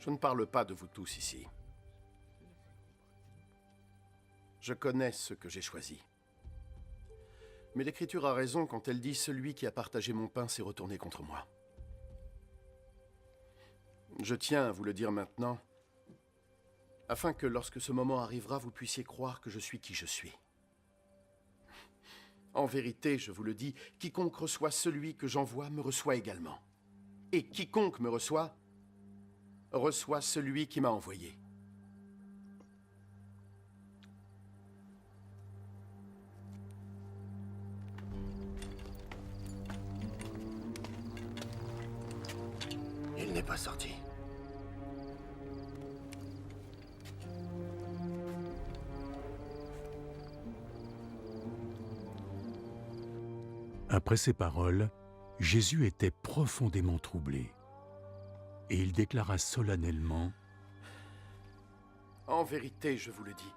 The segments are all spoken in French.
Je ne parle pas de vous tous ici. Je connais ce que j'ai choisi. Mais l'Écriture a raison quand elle dit « Celui qui a partagé mon pain s'est retourné contre moi ». Je tiens à vous le dire maintenant, afin que lorsque ce moment arrivera, vous puissiez croire que je suis qui je suis. En vérité, je vous le dis, quiconque reçoit celui que j'envoie me reçoit également. Et quiconque me reçoit celui qui m'a envoyé. Il n'est pas sorti. Après ces paroles, Jésus était profondément troublé. Et il déclara solennellement, « En vérité, je vous le dis,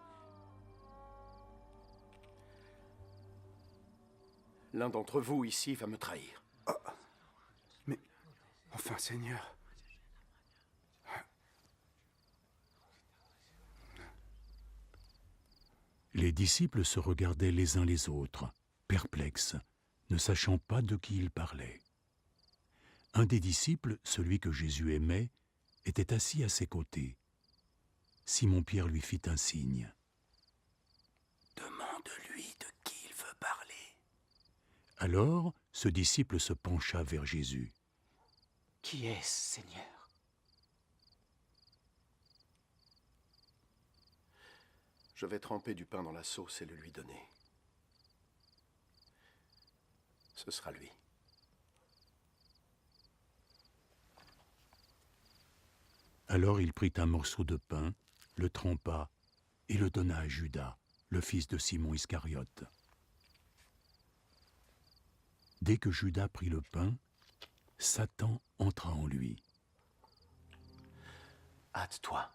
l'un d'entre vous ici va me trahir. » Mais, enfin, Seigneur... Les disciples se regardaient les uns les autres, perplexes, ne sachant pas de qui il parlait. Un des disciples, celui que Jésus aimait, était assis à ses côtés. Simon-Pierre lui fit un signe. « Demande-lui de qui il veut parler. » Alors, ce disciple se pencha vers Jésus. « Qui est-ce, Seigneur ?» Je vais tremper du pain dans la sauce et le lui donner. Ce sera lui. Alors il prit un morceau de pain, le trempa et le donna à Judas, le fils de Simon Iscariote. Dès que Judas prit le pain, Satan entra en lui. « Hâte-toi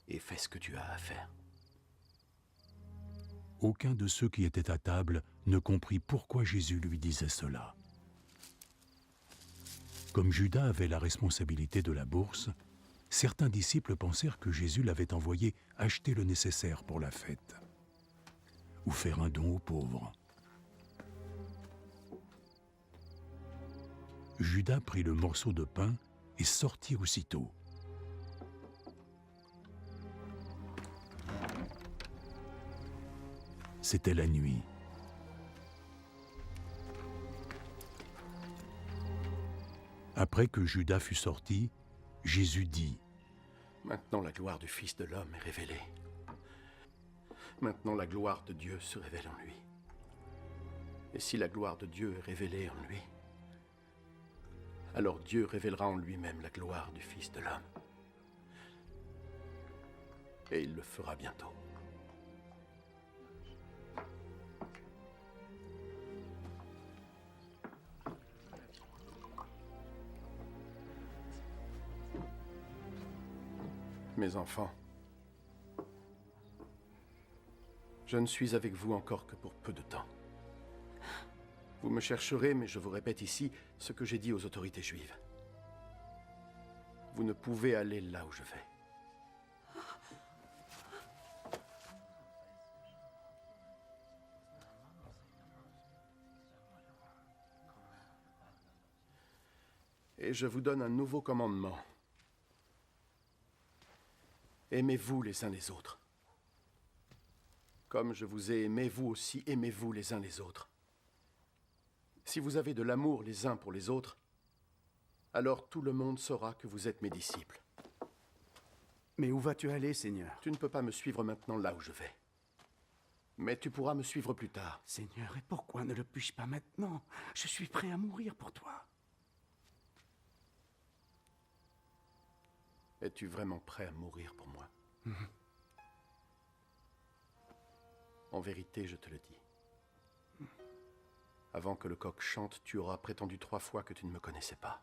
et fais ce que tu as à faire. » Aucun de ceux qui étaient à table ne comprit pourquoi Jésus lui disait cela. Comme Judas avait la responsabilité de la bourse, certains disciples pensèrent que Jésus l'avait envoyé acheter le nécessaire pour la fête ou faire un don aux pauvres. Judas prit le morceau de pain et sortit aussitôt. C'était la nuit. Après que Judas fut sorti, Jésus dit : « Maintenant la gloire du Fils de l'homme est révélée. Maintenant la gloire de Dieu se révèle en lui. Et si la gloire de Dieu est révélée en lui, alors Dieu révélera en lui-même la gloire du Fils de l'homme. Et il le fera bientôt. » Mes enfants, je ne suis avec vous encore que pour peu de temps. Vous me chercherez, mais je vous répète ici ce que j'ai dit aux autorités juives. Vous ne pouvez aller là où je vais. Et je vous donne un nouveau commandement. Aimez-vous les uns les autres. Comme je vous ai aimé, vous aussi aimez-vous les uns les autres. Si vous avez de l'amour les uns pour les autres, alors tout le monde saura que vous êtes mes disciples. Mais où vas-tu aller, Seigneur? Tu ne peux pas me suivre maintenant là où je vais. Mais tu pourras me suivre plus tard. Seigneur, et pourquoi ne le puis-je pas maintenant? Je suis prêt à mourir pour toi. Es-tu vraiment prêt à mourir pour moi? En vérité, je te le dis. Avant que le coq chante, tu auras prétendu 3 fois que tu ne me connaissais pas.